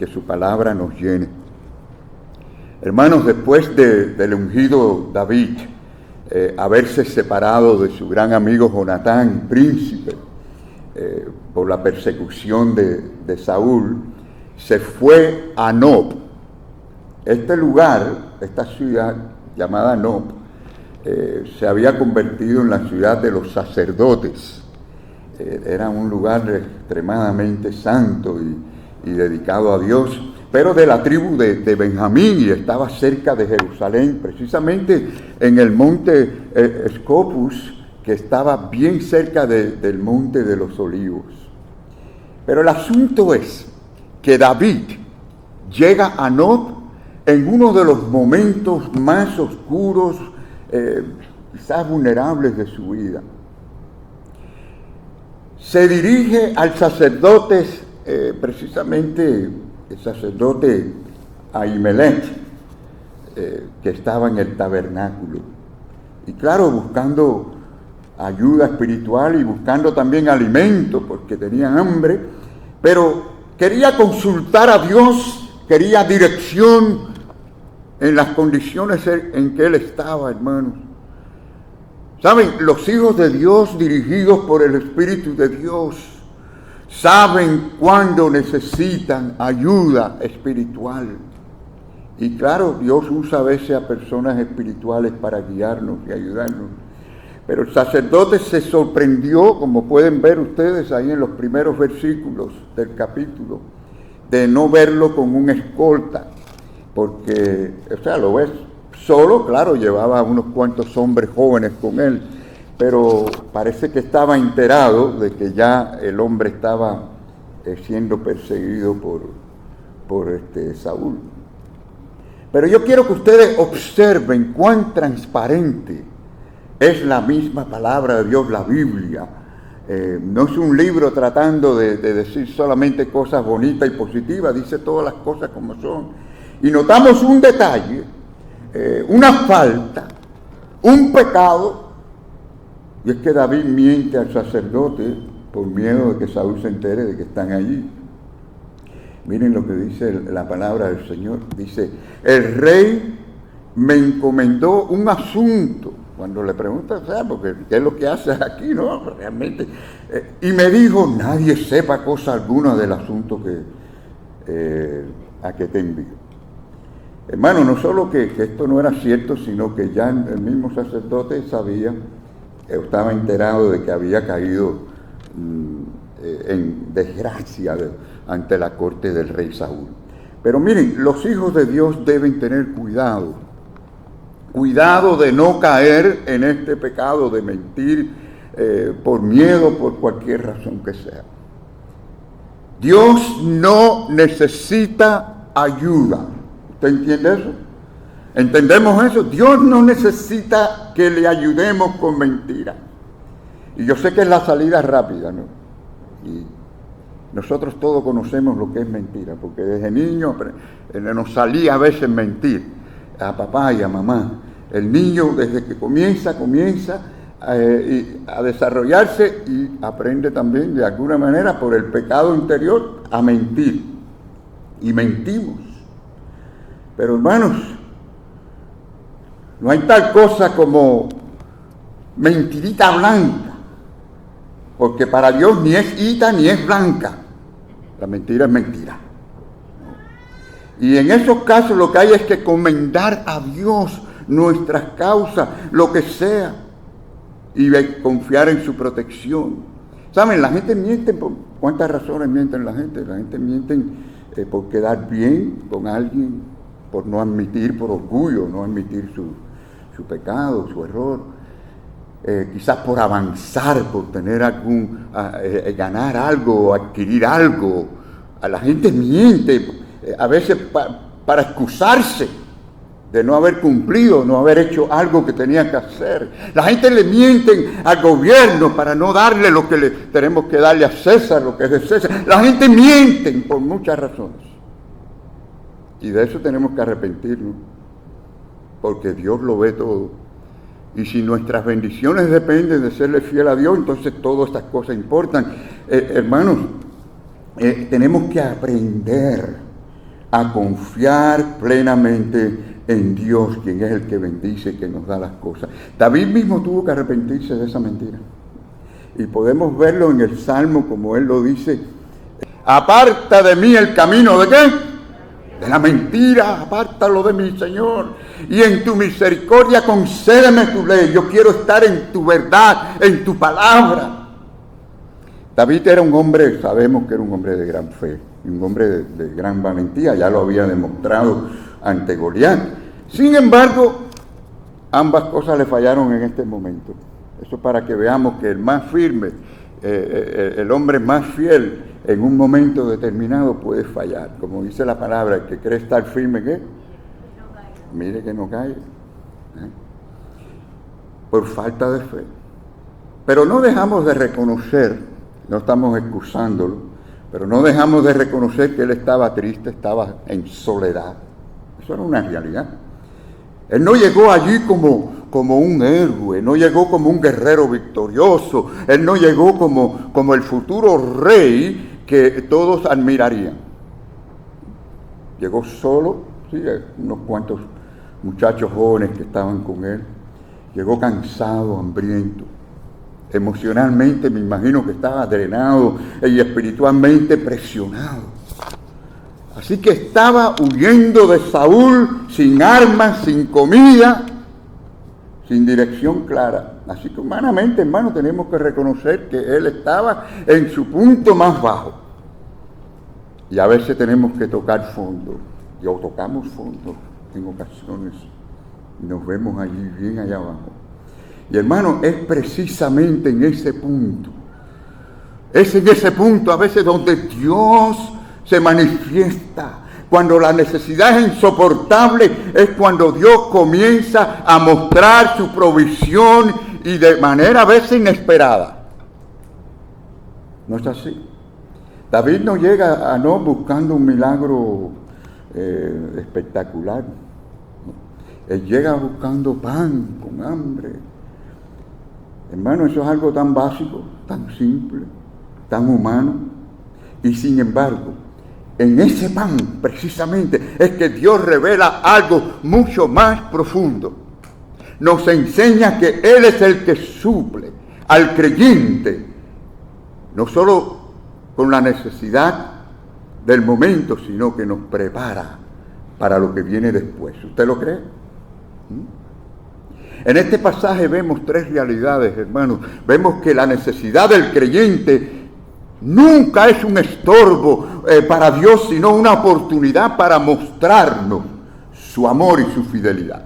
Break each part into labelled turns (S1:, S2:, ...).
S1: que su palabra nos llene. Hermanos, después del ungido David, haberse separado de su gran amigo Jonatán, príncipe, por la persecución de Saúl, se fue a Nob. Este lugar, esta ciudad llamada Nob, se había convertido en la ciudad de los sacerdotes. Era un lugar extremadamente santo y dedicado a Dios, pero de la tribu de Benjamín, y estaba cerca de Jerusalén, precisamente en el monte Scopus, que estaba bien cerca del monte de los Olivos. Pero el asunto es que David llega a Nob en uno de los momentos más oscuros, quizás vulnerables de su vida. Se dirige al sacerdote, precisamente el sacerdote Ahimelech, que estaba en el tabernáculo. Y claro, buscando ayuda espiritual y buscando también alimento, porque tenía hambre, pero quería consultar a Dios, quería dirección en las condiciones en que él estaba, hermanos. ¿Saben? Los hijos de Dios, dirigidos por el Espíritu de Dios, saben cuándo necesitan ayuda espiritual. Y claro, Dios usa a veces a personas espirituales para guiarnos y ayudarnos. Pero el sacerdote se sorprendió, como pueden ver ustedes ahí en los primeros versículos del capítulo, de no verlo con un escolta, porque, o sea, lo ves solo, claro, llevaba a unos cuantos hombres jóvenes con él, pero parece que estaba enterado de que ya el hombre estaba siendo perseguido por Saúl. Pero yo quiero que ustedes observen cuán transparente es la misma palabra de Dios, la Biblia. No es un libro tratando de decir solamente cosas bonitas y positivas, dice todas las cosas como son. Y notamos un detalle, una falta, un pecado, y es que David miente al sacerdote por miedo de que Saúl se entere de que están allí. Miren lo que dice la palabra del Señor. Dice, el rey me encomendó un asunto. Cuando le preguntan, porque ¿qué es lo que haces aquí? No, realmente. Y me dijo, nadie sepa cosa alguna del asunto a que te envío. Hermano, no solo que esto no era cierto, sino que ya el mismo sacerdote sabía, estaba enterado de que había caído en desgracia ante la corte del rey Saúl. Pero miren, los hijos de Dios deben tener cuidado de no caer en este pecado de mentir por miedo, por cualquier razón que sea. Dios no necesita ayuda. ¿Usted entiende eso? ¿Entendemos eso? Dios no necesita que le ayudemos con mentiras. Y yo sé que es la salida rápida, ¿no? Y nosotros todos conocemos lo que es mentira, porque desde niño nos salía a veces mentir a papá y a mamá. El niño desde que comienza a desarrollarse y aprende también de alguna manera por el pecado interior a mentir. Y mentimos. Pero hermanos, no hay tal cosa como mentirita blanca, porque para Dios ni es ita ni es blanca. La mentira es mentira. Y en esos casos lo que hay es que encomendar a Dios nuestras causas, lo que sea, y confiar en su protección. ¿Saben? La gente miente por cuántas razones mienten la gente. La gente miente por quedar bien con alguien, por no admitir, por orgullo, no admitir su pecado, su error. Quizás por avanzar, por tener ganar algo o adquirir algo. A la gente miente, a veces para excusarse de no haber cumplido, no haber hecho algo que tenía que hacer. La gente le miente al gobierno para no darle lo que tenemos que darle a César, lo que es de César. La gente miente por muchas razones. Y de eso tenemos que arrepentirnos, porque Dios lo ve todo. Y si nuestras bendiciones dependen de serle fiel a Dios, entonces todas estas cosas importan. Hermanos, tenemos que aprender a confiar plenamente en Dios, quien es el que bendice y que nos da las cosas. David mismo tuvo que arrepentirse de esa mentira. Y podemos verlo en el Salmo como él lo dice: aparta de mí el camino ¿de qué? De la mentira, apártalo de mí, Señor. Y en tu misericordia concédeme tu ley. Yo quiero estar en tu verdad, en tu palabra. David era un hombre, sabemos que era un hombre de gran fe, un hombre de gran valentía, ya lo había demostrado ante Goliat. Sin embargo, ambas cosas le fallaron en este momento. Eso para que veamos que el más firme, el hombre más fiel, en un momento determinado puede fallar. Como dice la palabra, el que cree estar firme, ¿qué? Mire que no cae. Por falta de fe. Pero no dejamos de reconocer, no estamos excusándolo, pero no dejamos de reconocer que él estaba triste, estaba en soledad. Eso era una realidad. Él no llegó allí como un héroe, no llegó como un guerrero victorioso, él no llegó como el futuro rey que todos admirarían. Llegó solo, sí, unos cuantos muchachos jóvenes que estaban con él. Llegó cansado, hambriento. Emocionalmente me imagino que estaba drenado y espiritualmente presionado. Así que estaba huyendo de Saúl sin armas, sin comida, sin dirección clara. Así que humanamente, hermano, tenemos que reconocer que él estaba en su punto más bajo. Y a veces tenemos que tocar fondo. Y o tocamos fondo en ocasiones. Y nos vemos allí, bien allá abajo. Y hermano, es precisamente en ese punto. Es en ese punto a veces donde Dios se manifiesta. Cuando la necesidad es insoportable, es cuando Dios comienza a mostrar su provisión y de manera a veces inesperada. ¿No es así? David no llega no buscando un milagro espectacular. Él llega buscando pan con hambre. Hermano, eso es algo tan básico, tan simple, tan humano. Y sin embargo, en ese pan, precisamente, es que Dios revela algo mucho más profundo. Nos enseña que Él es el que suple al creyente, no solo con la necesidad del momento, sino que nos prepara para lo que viene después. ¿Usted lo cree? En este pasaje vemos tres realidades, hermanos. Vemos que la necesidad del creyente nunca es un estorbo para Dios, sino una oportunidad para mostrarnos su amor y su fidelidad.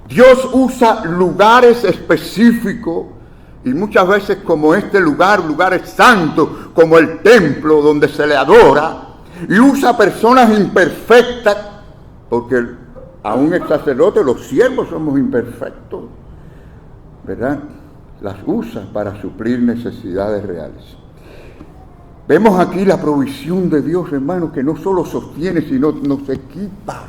S1: Dios usa lugares específicos, y muchas veces como este lugar, lugares santos, como el templo donde se le adora, y usa personas imperfectas, porque aún el sacerdote, los siervos somos imperfectos, ¿verdad? Las usa para suplir necesidades reales. Vemos aquí la provisión de Dios, hermanos, que no solo sostiene, sino nos equipa.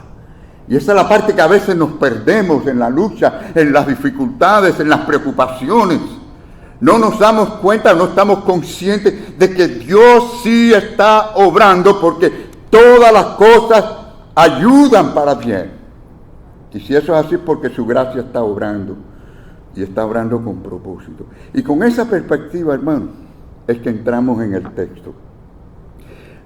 S1: Y esa es la parte que a veces nos perdemos en la lucha, en las dificultades, en las preocupaciones. No nos damos cuenta, no estamos conscientes de que Dios sí está obrando, porque todas las cosas ayudan para bien. Y si eso es así, porque su gracia está obrando, y está obrando con propósito. Y con esa perspectiva, hermano, es que entramos en el texto.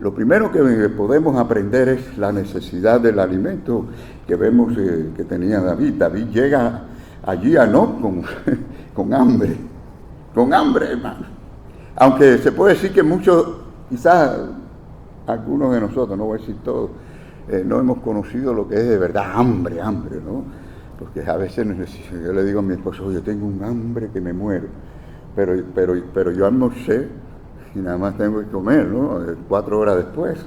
S1: Lo primero que podemos aprender es la necesidad del alimento que vemos que tenía David. David llega allí a Nob con hambre, hermano. Aunque se puede decir que muchos, quizás algunos de nosotros, no voy a decir todos, no hemos conocido lo que es de verdad hambre, ¿no? Porque a veces yo le digo a mi esposo, yo tengo un hambre que me muero, pero yo almorcé y nada más tengo que comer, ¿no? 4 horas después.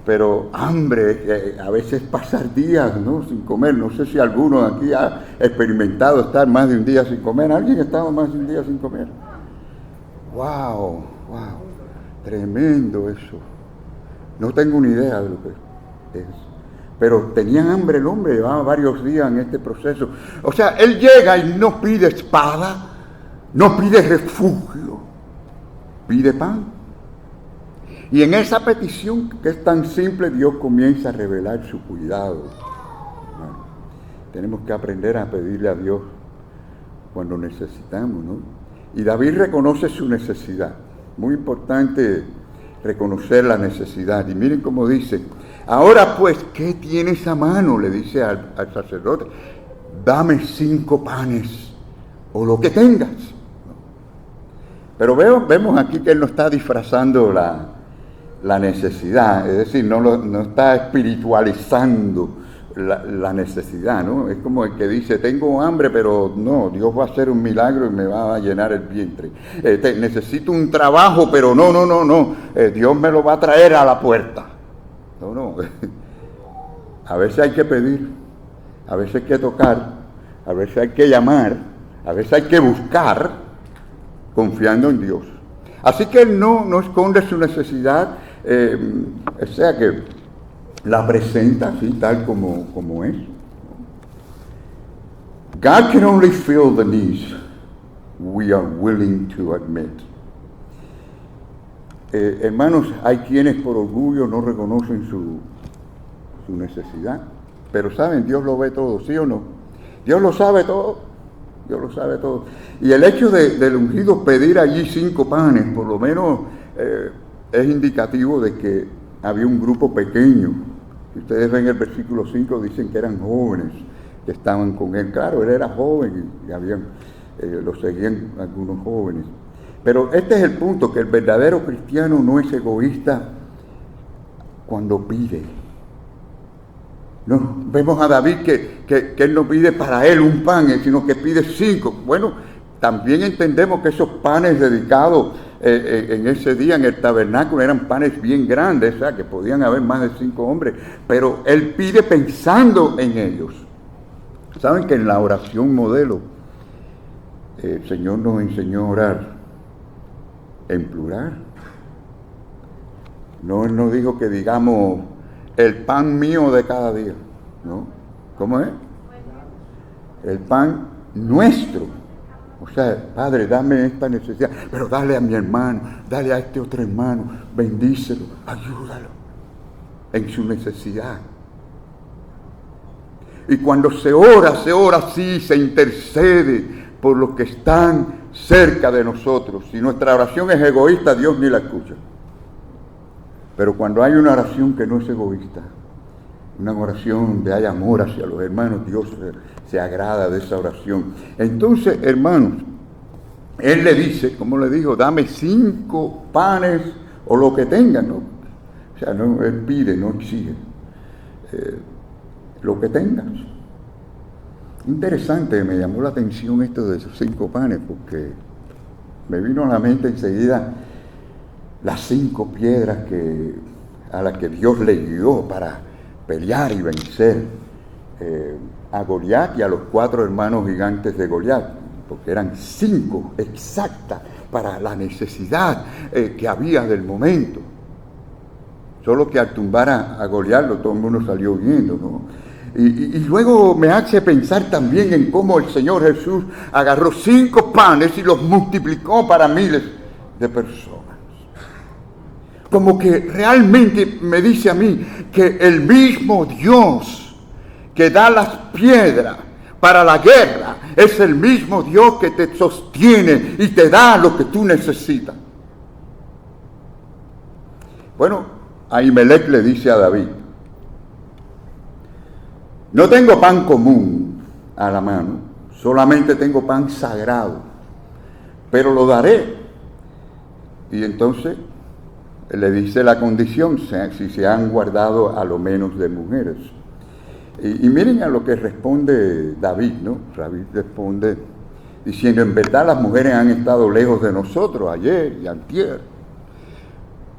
S1: Pero hambre, a veces pasar días, ¿no? Sin comer. No sé si alguno de aquí ha experimentado estar más de un día sin comer. ¿Alguien ha estado más de un día sin comer? ¡Wow! Tremendo eso. No tengo ni idea de lo que es. Pero tenía hambre el hombre, llevaba varios días en este proceso. O sea, él llega y no pide espada, no pide refugio, pide pan. Y en esa petición que es tan simple, Dios comienza a revelar su cuidado. Bueno, tenemos que aprender a pedirle a Dios cuando necesitamos, ¿no? Y David reconoce su necesidad. Muy importante reconocer la necesidad. Y miren cómo dice: ahora pues, ¿qué tienes a mano? Le dice al sacerdote: dame 5 panes o lo que tengas. Pero vemos aquí que él no está disfrazando la necesidad, es decir, no está espiritualizando la necesidad, ¿no? Es como el que dice: tengo hambre, pero no, Dios va a hacer un milagro y me va a llenar el vientre. Necesito un trabajo, pero no, Dios me lo va a traer a la puerta. No. A veces hay que pedir, a veces hay que tocar, a veces hay que llamar, a veces hay que buscar, confiando en Dios. Así que él no esconde su necesidad, o sea que la presenta así, tal como es. God can only fill the needs we are willing to admit. Hermanos, hay quienes por orgullo no reconocen su necesidad, pero saben, Dios lo ve todo, ¿sí o no? Dios lo sabe todo, Dios lo sabe todo. Y el hecho del ungido pedir allí 5 panes, por lo menos es indicativo de que había un grupo pequeño. Si ustedes ven el versículo 5, dicen que eran jóvenes que estaban con él. Claro, él era joven y lo seguían algunos jóvenes. Pero este es el punto, que el verdadero cristiano no es egoísta cuando pide. No, vemos a David que él no pide para él un pan, sino que pide 5. Bueno, también entendemos que esos panes dedicados en ese día en el tabernáculo eran panes bien grandes, o sea, que podían haber más de 5 hombres, pero él pide pensando en ellos. Saben que en la oración modelo el Señor nos enseñó a orar en plural. No, Él nos dijo que digamos el pan mío de cada día, ¿no? ¿Cómo es? El pan nuestro. O sea, Padre, dame esta necesidad, pero dale a mi hermano, dale a este otro hermano, bendícelo, ayúdalo en su necesidad. Y cuando se ora así, se intercede por los que están cerca de nosotros. Si nuestra oración es egoísta, Dios ni la escucha. Pero cuando hay una oración que no es egoísta, una oración donde hay amor hacia los hermanos, Dios se agrada de esa oración. Entonces, hermanos, Él le dice, como le dijo, dame 5 panes o lo que tengan, ¿no? O sea, no, Él pide, no exige. Lo que tengas. Interesante, me llamó la atención esto de esos 5 panes, porque me vino a la mente enseguida las 5 piedras a las que Dios le guió para pelear y vencer a Goliat y a los 4 hermanos gigantes de Goliat, porque eran 5 exactas para la necesidad que había del momento. Solo que al tumbar a Goliat todo el mundo salió huyendo, ¿no? Y luego me hace pensar también en cómo el Señor Jesús agarró 5 panes y los multiplicó para miles de personas. Como que realmente me dice a mí que el mismo Dios que da las piedras para la guerra es el mismo Dios que te sostiene y te da lo que tú necesitas. Bueno, Ahimelech le dice a David: no tengo pan común a la mano, solamente tengo pan sagrado, pero lo daré. Y entonces le dice la condición, si se han guardado a lo menos de mujeres. Y miren a lo que responde David, ¿no? David responde diciendo: en verdad las mujeres han estado lejos de nosotros ayer y antier.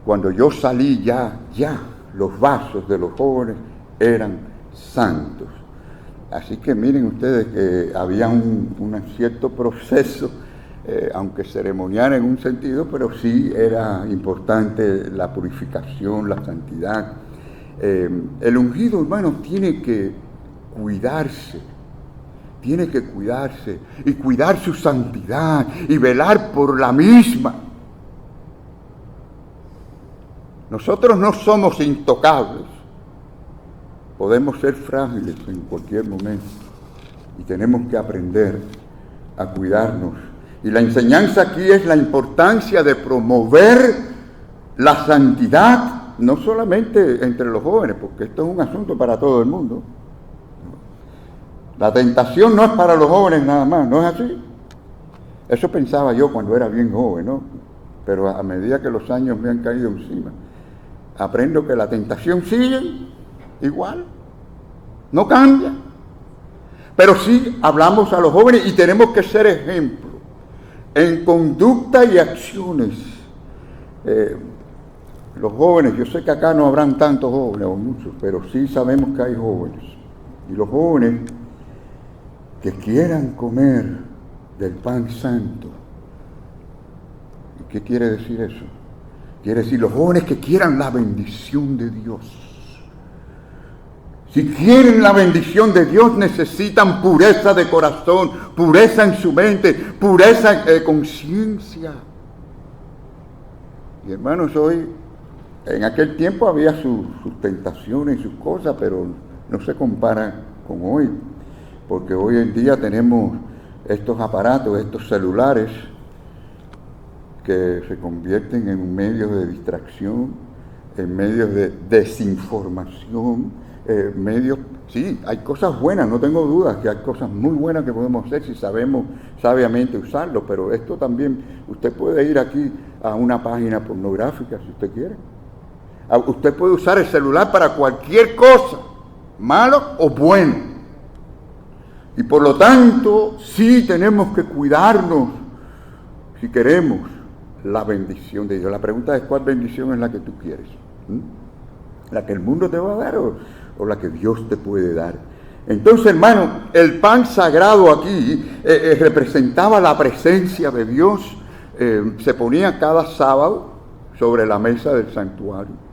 S1: Cuando yo salí ya los vasos de los jóvenes eran santos. Así que miren ustedes que había un cierto proceso, aunque ceremonial en un sentido, pero sí era importante la purificación, la santidad. El ungido, hermanos, tiene que cuidarse y cuidar su santidad y velar por la misma. Nosotros no somos intocables. Podemos ser frágiles en cualquier momento y tenemos que aprender a cuidarnos. Y la enseñanza aquí es la importancia de promover la santidad, no solamente entre los jóvenes, porque esto es un asunto para todo el mundo. La tentación no es para los jóvenes nada más, ¿no es así? Eso pensaba yo cuando era bien joven, ¿no? Pero a medida que los años me han caído encima, aprendo que la tentación sigue igual, no cambia. Pero sí hablamos a los jóvenes y tenemos que ser ejemplo en conducta y acciones. Los jóvenes, yo sé que acá no habrán tantos jóvenes o muchos, pero sí sabemos que hay jóvenes. Y los jóvenes que quieran comer del pan santo. ¿Y qué quiere decir eso? Quiere decir los jóvenes que quieran la bendición de Dios. Si quieren la bendición de Dios, necesitan pureza de corazón, pureza en su mente, pureza de conciencia. Y hermanos, hoy, en aquel tiempo había sus tentaciones y sus cosas, pero no se compara con hoy, porque hoy en día tenemos estos aparatos, estos celulares, que se convierten en medios de distracción, en medios de desinformación, medios, sí, hay cosas buenas, no tengo dudas que hay cosas muy buenas que podemos hacer si sabemos sabiamente usarlo, pero esto también, usted puede ir aquí a una página pornográfica si usted quiere. Usted puede usar el celular para cualquier cosa, malo o bueno. Y por lo tanto, sí tenemos que cuidarnos si queremos la bendición de Dios. La pregunta es, ¿cuál bendición es la que tú quieres? ¿La que el mundo te va a dar o la que Dios te puede dar? Entonces, hermano, el pan sagrado aquí representaba la presencia de Dios. Se ponía cada sábado sobre la mesa del santuario.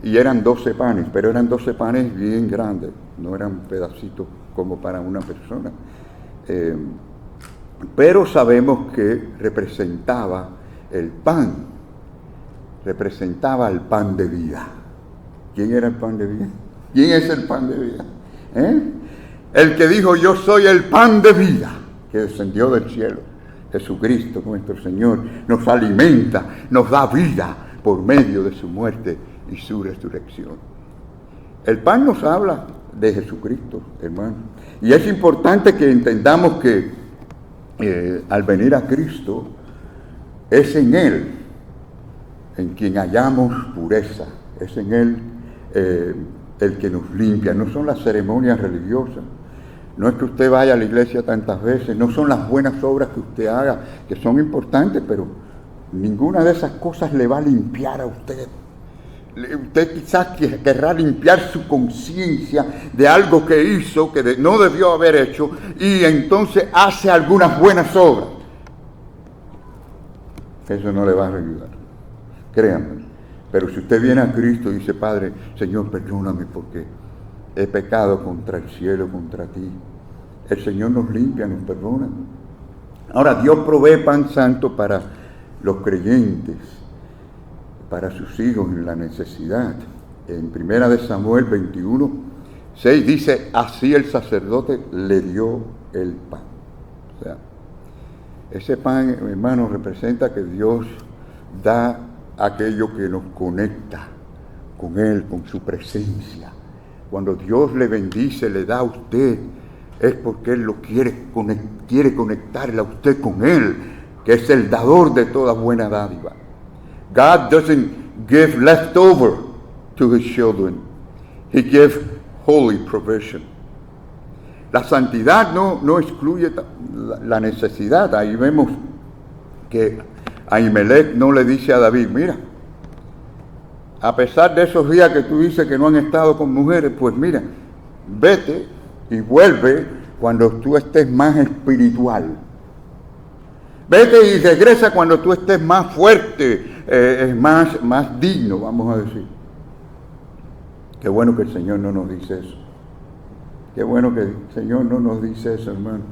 S1: Y eran 12 panes, pero eran 12 panes bien grandes, no eran pedacitos como para una persona. Pero sabemos que representaba el pan de vida. ¿Quién era el pan de vida? ¿Quién es el pan de vida? El que dijo, yo soy el pan de vida, que descendió del cielo. Jesucristo, nuestro Señor, nos alimenta, nos da vida por medio de su muerte y su resurrección. El pan nos habla de Jesucristo, hermano. Y es importante que entendamos que al venir a Cristo, es en Él en quien hallamos pureza, es en Él el que nos limpia. No son las ceremonias religiosas, no es que usted vaya a la iglesia tantas veces, no son las buenas obras que usted haga, que son importantes, pero ninguna de esas cosas le va a limpiar a usted. Usted quizás querrá limpiar su conciencia de algo que hizo, que no debió haber hecho, y entonces hace algunas buenas obras. Eso no le va a ayudar, créanme. Pero si usted viene a Cristo y dice, Padre, Señor, perdóname porque he pecado contra el cielo, contra ti, el Señor nos limpia, nos perdona. Ahora, Dios provee pan santo para los creyentes, para sus hijos en la necesidad. En 1 Samuel 21:6 dice, así el sacerdote le dio el pan. O sea, ese pan, hermano, representa que Dios da aquello que nos conecta con Él, con su presencia. Cuando Dios le bendice, le da a usted, es porque Él lo quiere conectarle a usted con Él, que es el dador de toda buena dádiva. God doesn't give leftover to His children. He gives holy provision. La santidad no excluye la necesidad. Ahí vemos que Ahimelech no le dice a David, mira, a pesar de esos días que tú dices que no han estado con mujeres, pues mira, vete y vuelve cuando tú estés más espiritual. Vete y regresa cuando tú estés más fuerte, más digno, vamos a decir. Qué bueno que el Señor no nos dice eso. Qué bueno que el Señor no nos dice eso, hermano.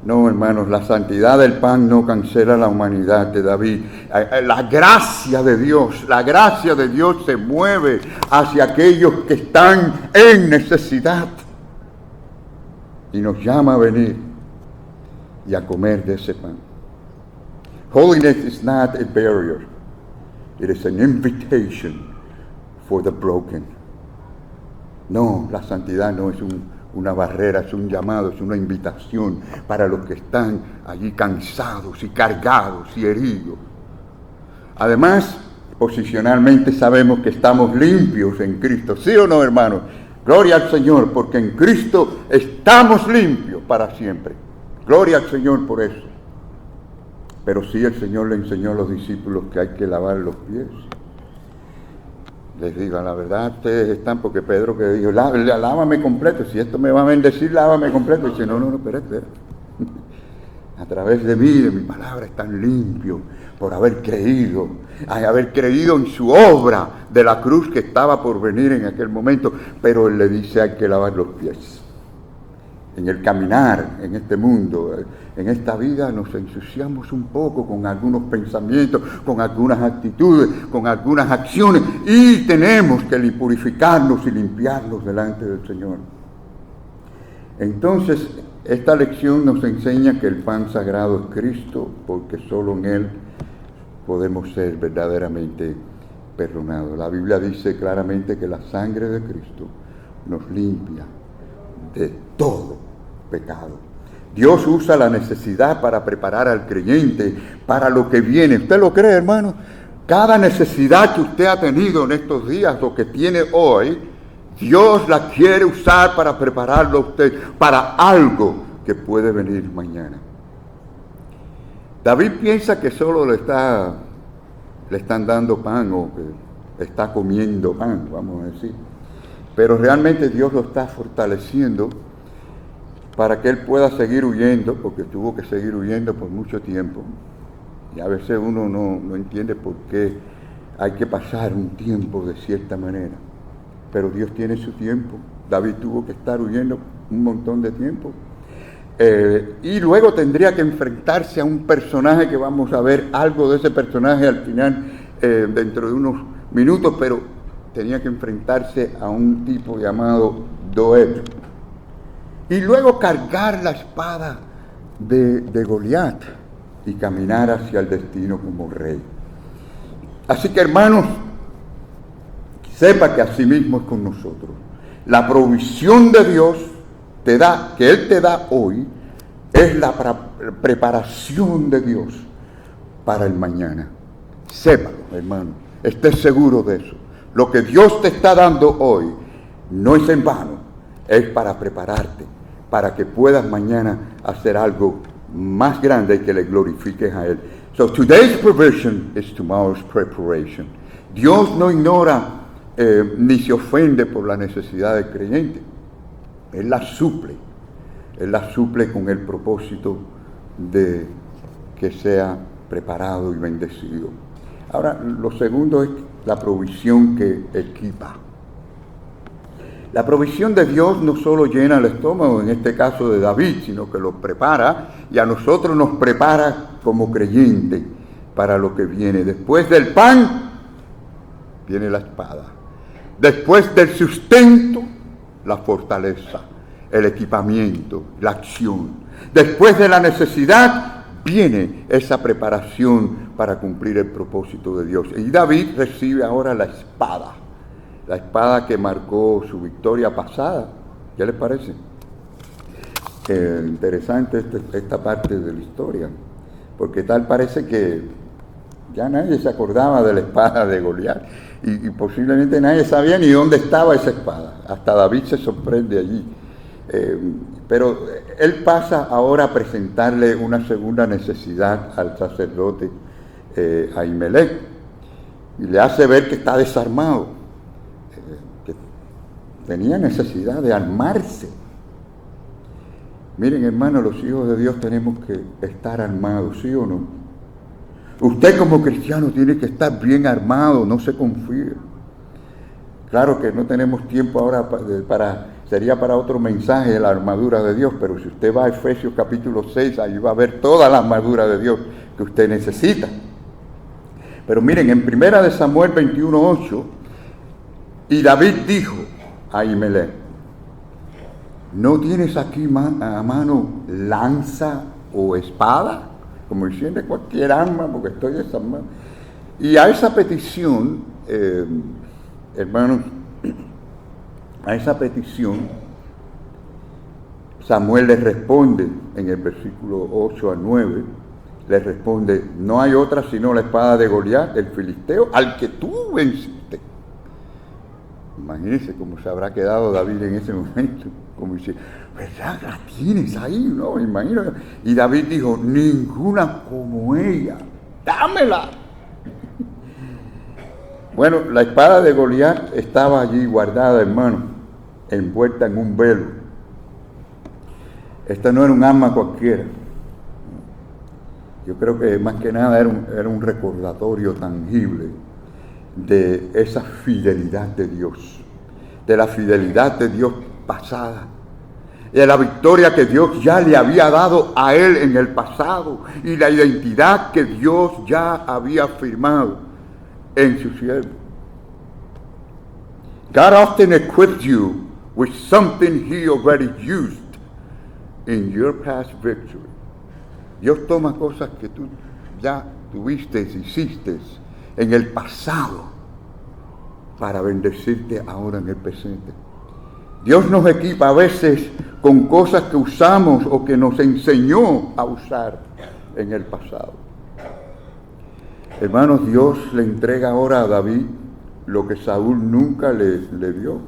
S1: No, hermanos, la santidad del pan no cancela la humanidad de David. La gracia de Dios se mueve hacia aquellos que están en necesidad y nos llama a venir y a comer de ese pan. Holiness is not a barrier. It is an invitation for the broken. No, la santidad no es una barrera, es un llamado, es una invitación para los que están allí cansados y cargados y heridos. Además, posicionalmente sabemos que estamos limpios en Cristo. ¿Sí o no, hermanos? Gloria al Señor, porque en Cristo estamos limpios para siempre. Gloria al Señor por eso. Pero sí, el Señor le enseñó a los discípulos que hay que lavar los pies. Les digo, la verdad, ustedes están, porque Pedro que dijo, lávame completo, si esto me va a bendecir, lávame completo. Y dice, no, espérate. A través de mí, de mi palabra, están limpios por haber creído en su obra de la cruz que estaba por venir en aquel momento. Pero Él le dice, hay que lavar los pies. En el caminar, en este mundo, en esta vida, nos ensuciamos un poco con algunos pensamientos, con algunas actitudes, con algunas acciones, y tenemos que purificarnos y limpiarnos delante del Señor. Entonces, esta lección nos enseña que el pan sagrado es Cristo, porque solo en Él podemos ser verdaderamente perdonados. La Biblia dice claramente que la sangre de Cristo nos limpia de todo pecado. Dios usa la necesidad para preparar al creyente para lo que viene. ¿Usted lo cree, hermano? Cada necesidad que usted ha tenido en estos días, lo que tiene hoy, Dios la quiere usar para prepararlo a usted para algo que puede venir mañana. David piensa que solo le están dando pan, o que está comiendo pan, vamos a decir. Pero realmente Dios lo está fortaleciendo para que él pueda seguir huyendo, porque tuvo que seguir huyendo por mucho tiempo. Y a veces uno no entiende por qué hay que pasar un tiempo de cierta manera. Pero Dios tiene su tiempo. David tuvo que estar huyendo un montón de tiempo. Y luego tendría que enfrentarse a un personaje que vamos a ver algo de ese personaje al final, dentro de unos minutos, pero tenía que enfrentarse a un tipo llamado Doeg. Y luego cargar la espada de Goliat y caminar hacia el destino como rey. Así que, hermanos, sepa que así mismo es con nosotros. La provisión de Dios que Él te da hoy es la preparación de Dios para el mañana. Sépalo, hermano, esté seguro de eso. Lo que Dios te está dando hoy no es en vano, es para prepararte, para que puedas mañana hacer algo más grande y que le glorifiques a Él. So today's provision is tomorrow's preparation. Dios no ignora ni se ofende por la necesidad del creyente. Él la suple con el propósito de que sea preparado y bendecido. Ahora, lo segundo es la provisión que equipa. La provisión de Dios no solo llena el estómago, en este caso de David, sino que lo prepara y a nosotros nos prepara como creyentes para lo que viene. Después del pan, viene la espada. Después del sustento, la fortaleza, el equipamiento, la acción. Después de la necesidad, viene esa preparación para cumplir el propósito de Dios. Y David recibe ahora la espada que marcó su victoria pasada. ¿Qué les parece? Interesante esta parte de la historia, porque tal parece que ya nadie se acordaba de la espada de Goliat, y posiblemente nadie sabía ni dónde estaba esa espada. Hasta David se sorprende allí. Pero él pasa ahora a presentarle una segunda necesidad al sacerdote Ahimelech, y le hace ver que está desarmado, que tenía necesidad de armarse. Miren, hermanos, los hijos de Dios tenemos que estar armados, ¿sí o no? Usted como cristiano tiene que estar bien armado, no se confíe. Claro que no tenemos tiempo ahora para sería para otro mensaje la armadura de Dios, pero si usted va a Efesios capítulo 6, ahí va a ver toda la armadura de Dios que usted necesita. Pero miren, en 1 Samuel 21:8, y David dijo a Ahimelech: ¿no tienes aquí a mano lanza o espada? Como diciendo cualquier arma, porque estoy desarmado. Y a esa petición, hermanos, a esa petición, Samuel le responde en el versículo 8 al 9, le responde: no hay otra sino la espada de Goliat, el filisteo, al que tú venciste. Imagínense cómo se habrá quedado David en ese momento, como dice: ¿verdad? La tienes ahí, ¿no? Me imagino. Y David dijo: ninguna como ella, dámela. Bueno, la espada de Goliat estaba allí guardada, hermano, envuelta en un velo. Esta no era un arma cualquiera. Yo creo que más que nada era un recordatorio tangible de esa fidelidad de Dios, de la fidelidad de Dios pasada, de la victoria que Dios ya le había dado a él en el pasado y la identidad que Dios ya había firmado en su siervo. God often equips you with something He already used in your past victory. Dios toma cosas que tú ya tuviste, hiciste en el pasado para bendecirte ahora en el presente. Dios nos equipa a veces con cosas que usamos o que nos enseñó a usar en el pasado. Hermanos, Dios le entrega ahora a David lo que Saúl nunca le dio.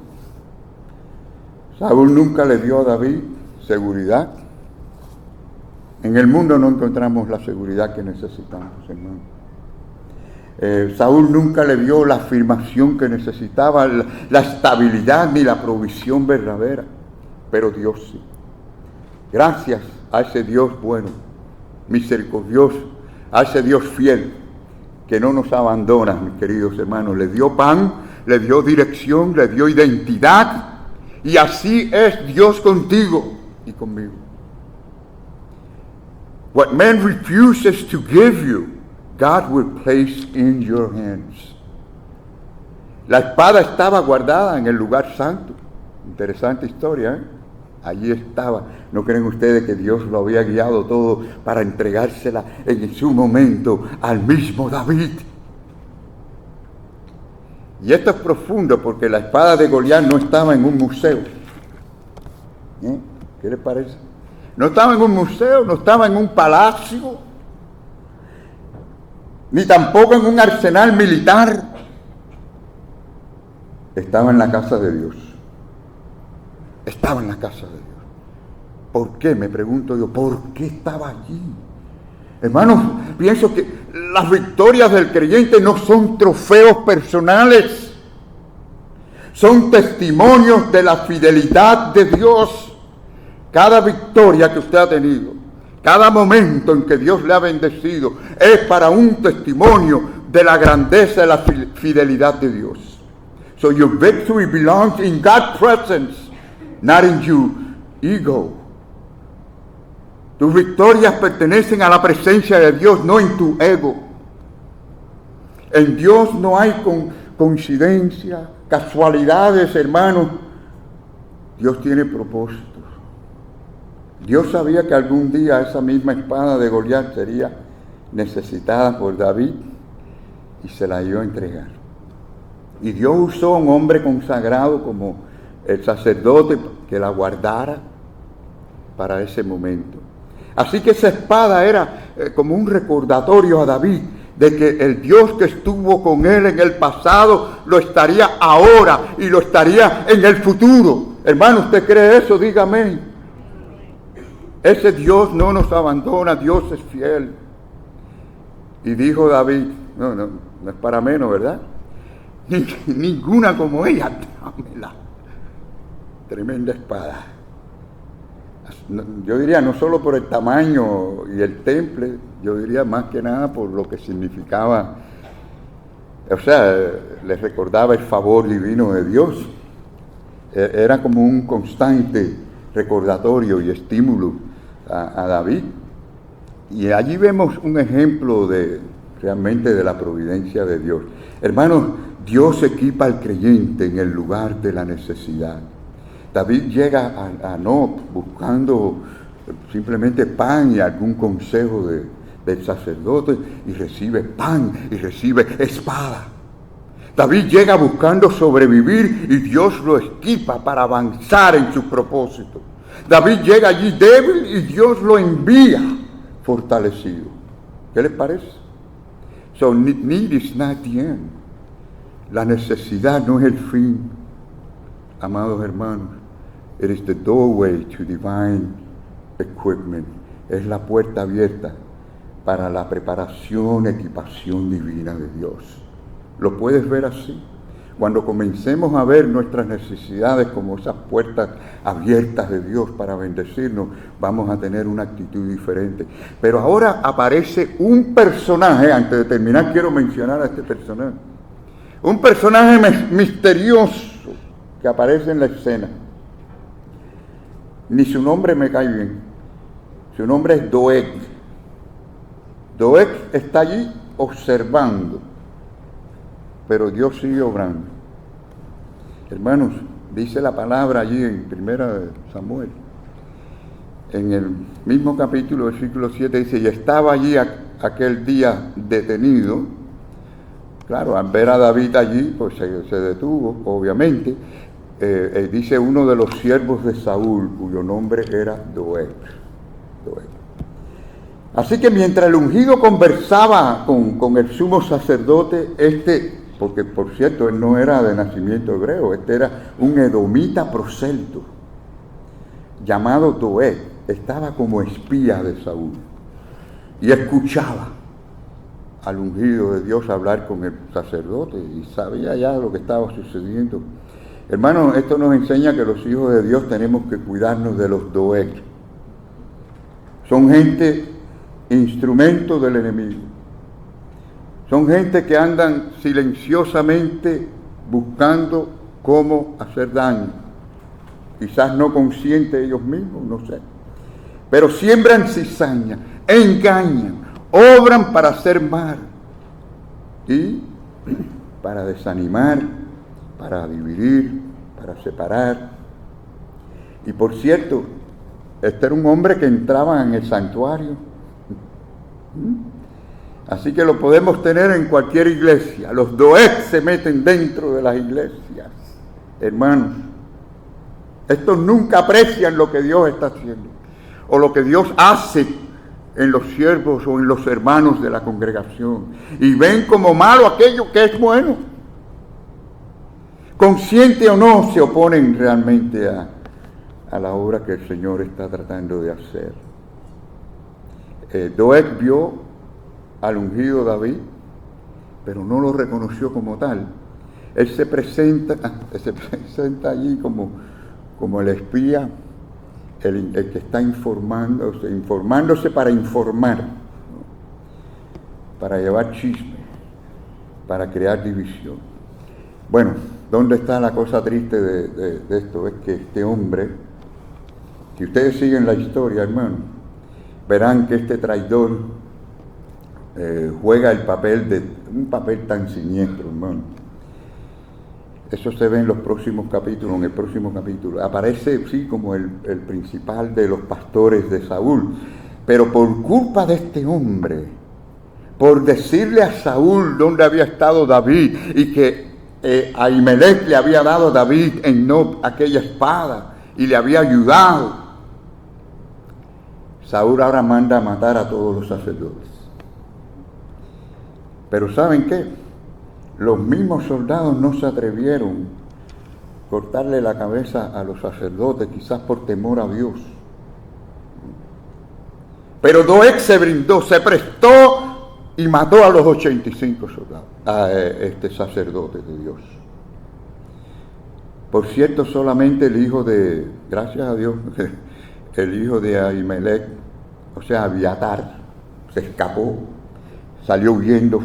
S1: Saúl nunca le dio a David seguridad. En el mundo no encontramos la seguridad que necesitamos, hermano. Saúl nunca le dio la afirmación que necesitaba, la estabilidad ni la provisión verdadera, pero Dios sí. Gracias a ese Dios bueno, misericordioso, a ese Dios fiel, que no nos abandona, mis queridos hermanos. Le dio pan, le dio dirección, le dio identidad, y así es Dios contigo y conmigo. What man refuses to give you, God will place in your hands. La espada estaba guardada en el lugar santo. Interesante historia, ¿eh? Allí estaba. ¿No creen ustedes que Dios lo había guiado todo para entregársela en su momento al mismo David? Y esto es profundo porque la espada de Goliat no estaba en un museo. ¿Qué les parece? No estaba en un museo, no estaba en un palacio, ni tampoco en un arsenal militar. Estaba en la casa de Dios. Estaba en la casa de Dios. ¿Por qué? Me pregunto yo, ¿por qué estaba allí? Hermanos, pienso que las victorias del creyente no son trofeos personales, son testimonios de la fidelidad de Dios. Cada victoria que usted ha tenido, cada momento en que Dios le ha bendecido, es para un testimonio de la grandeza y la fidelidad de Dios. So your victory belongs in God's presence, not in your ego. Tus victorias pertenecen a la presencia de Dios, no en tu ego. En Dios no hay coincidencia, casualidades, hermanos. Dios tiene propósitos. Dios sabía que algún día esa misma espada de Goliat sería necesitada por David y se la dio a entregar. Y Dios usó a un hombre consagrado como el sacerdote que la guardara para ese momento. Así que esa espada era como un recordatorio a David de que el Dios que estuvo con él en el pasado lo estaría ahora y lo estaría en el futuro. Hermano, ¿usted cree eso? Dígame. Ese Dios no nos abandona, Dios es fiel. Y dijo David, no es para menos, ¿verdad? Ninguna como ella, dámela. Tremenda espada. Yo diría no solo por el tamaño y el temple, yo diría más que nada por lo que significaba. O sea, les recordaba el favor divino de Dios. Era como un constante recordatorio y estímulo a David. Y allí vemos un ejemplo realmente de la providencia de Dios. Hermanos, Dios equipa al creyente en el lugar de la necesidad. David llega a Nob buscando simplemente pan y algún consejo del sacerdote, y recibe pan y recibe espada. David llega buscando sobrevivir y Dios lo equipa para avanzar en sus propósitos. David llega allí débil y Dios lo envía fortalecido. ¿Qué les parece? So, need is not the end. La necesidad no es el fin, amados hermanos. It is the doorway to divine equipment. Es la puerta abierta para la preparación, equipación divina de Dios. ¿Lo puedes ver así? Cuando comencemos a ver nuestras necesidades como esas puertas abiertas de Dios para bendecirnos, vamos a tener una actitud diferente. Pero ahora aparece un personaje, antes de terminar quiero mencionar a este personaje. Un personaje misterioso que aparece en la escena. Ni su nombre me cae bien. Su nombre es Doeg. Doeg está allí observando, pero Dios sigue obrando. Hermanos, dice la palabra allí en 1 Samuel, en el mismo capítulo, versículo 7, dice, y estaba allí aquel día detenido. Claro, al ver a David allí, pues se detuvo, obviamente. Dice uno de los siervos de Saúl, cuyo nombre era Doeg. Así que mientras el ungido conversaba con el sumo sacerdote, porque por cierto, él no era de nacimiento hebreo, era un edomita prosélito, llamado Doeg, estaba como espía de Saúl, y escuchaba al ungido de Dios hablar con el sacerdote, y sabía ya lo que estaba sucediendo. Hermanos, esto nos enseña que los hijos de Dios tenemos que cuidarnos de los Doeg. Son gente, instrumento del enemigo. Son gente que andan silenciosamente buscando cómo hacer daño. Quizás no conscientes ellos mismos, no sé. Pero siembran cizaña, engañan, obran para hacer mal y para desanimar, para dividir, para separar. Y por cierto, este era un hombre que entraba en el santuario. Así que lo podemos tener en cualquier iglesia. Los Doeg se meten dentro de las iglesias. Hermanos, estos nunca aprecian lo que Dios está haciendo o lo que Dios hace en los siervos o en los hermanos de la congregación, y ven como malo aquello que es bueno. Consciente o no, se oponen realmente a la obra que el Señor está tratando de hacer. Doeg vio al ungido David, pero no lo reconoció como tal. Él se presenta allí como el espía, el que está informándose para informar, ¿no? Para llevar chisme, para crear división. Bueno, ¿dónde está la cosa triste de esto? Es que este hombre, si ustedes siguen la historia, hermano, verán que este traidor juega un papel tan siniestro, hermano. Eso se ve en los próximos capítulos, en el próximo capítulo. Aparece, sí, como el principal de los pastores de Saúl. Pero por culpa de este hombre, por decirle a Saúl dónde había estado David y que Ahimelech le había dado a David en Nob aquella espada y le había ayudado, Saúl ahora manda a matar a todos los sacerdotes. Pero ¿saben qué? Los mismos soldados no se atrevieron a cortarle la cabeza a los sacerdotes, quizás por temor a Dios. Pero Doeg se brindó, se prestó y mató a los 85 soldados, a sacerdotes de Dios. Por cierto, solamente el hijo gracias a Dios, el hijo de Ahimelech, o sea, Abiatar, se escapó, salió huyendo.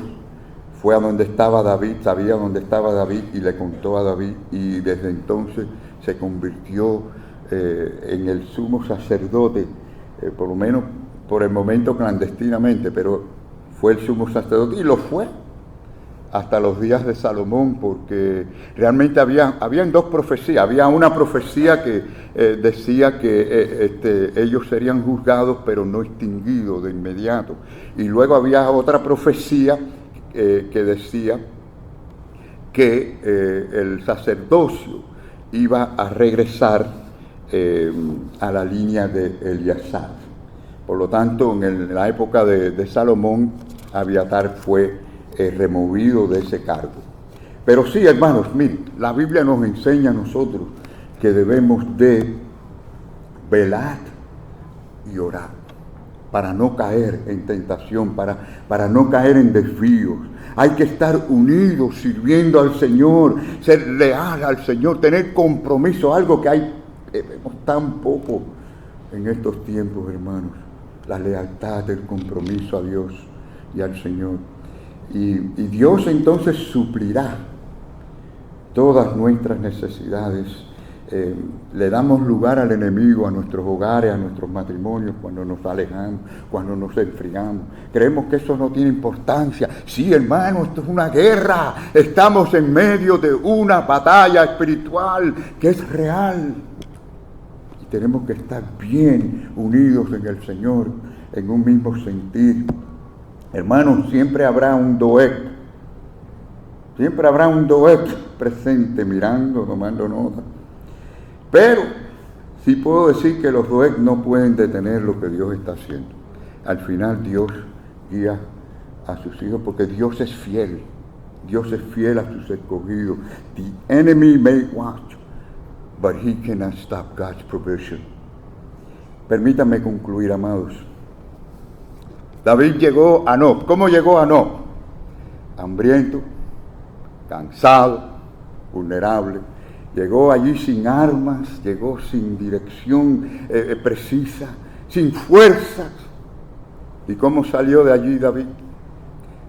S1: Fue a donde estaba David, sabía dónde estaba David y le contó a David, y desde entonces se convirtió en el sumo sacerdote, por lo menos por el momento clandestinamente, pero fue el sumo sacerdote y lo fue hasta los días de Salomón, porque realmente habían dos profecías. Había una profecía que decía que ellos serían juzgados pero no extinguidos de inmediato, y luego había otra profecía que decía que el sacerdocio iba a regresar a la línea de Eleazar. Por lo tanto, en la época de Salomón, Abiatar fue removido de ese cargo. Pero sí, hermanos, miren, la Biblia nos enseña a nosotros que debemos de velar y orar para no caer en tentación, para no caer en desvíos. Hay que estar unidos sirviendo al Señor, ser leal al Señor, tener compromiso, algo que vemos tan poco en estos tiempos, hermanos, la lealtad, el compromiso a Dios y al Señor. Y Dios entonces suplirá todas nuestras necesidades. Le damos lugar al enemigo, a nuestros hogares, a nuestros matrimonios, cuando nos alejamos, cuando nos enfriamos. Creemos que eso no tiene importancia. Sí, hermano, esto es una guerra. Estamos en medio de una batalla espiritual que es real. Y tenemos que estar bien unidos en el Señor, en un mismo sentir. Hermanos, siempre habrá un Doeg. Siempre habrá un Doeg presente, mirando, tomando nota. Pero sí puedo decir que los Doeg no pueden detener lo que Dios está haciendo. Al final Dios guía a sus hijos porque Dios es fiel. Dios es fiel a sus escogidos. The enemy may watch, but he cannot stop God's provision. Permítanme concluir, amados. David llegó a Nob. ¿Cómo llegó a Nob? Hambriento, cansado, vulnerable. Llegó allí sin armas, llegó sin dirección precisa, sin fuerzas. ¿Y cómo salió de allí David?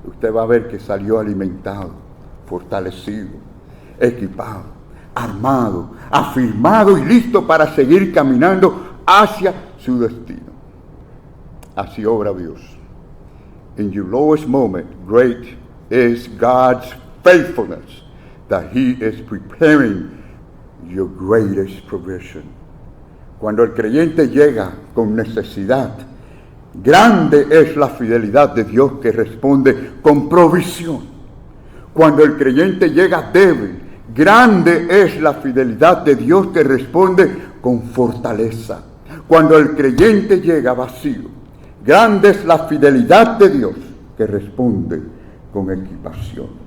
S1: Usted va a ver que salió alimentado, fortalecido, equipado, armado, afirmado y listo para seguir caminando hacia su destino. Así obra Dios. In your lowest moment, great is God's faithfulness, that He is preparing your greatest provision. Cuando el creyente llega con necesidad, grande es la fidelidad de Dios que responde con provisión. Cuando el creyente llega débil, grande es la fidelidad de Dios que responde con fortaleza. Cuando el creyente llega vacío, grande es la fidelidad de Dios que responde con equipación.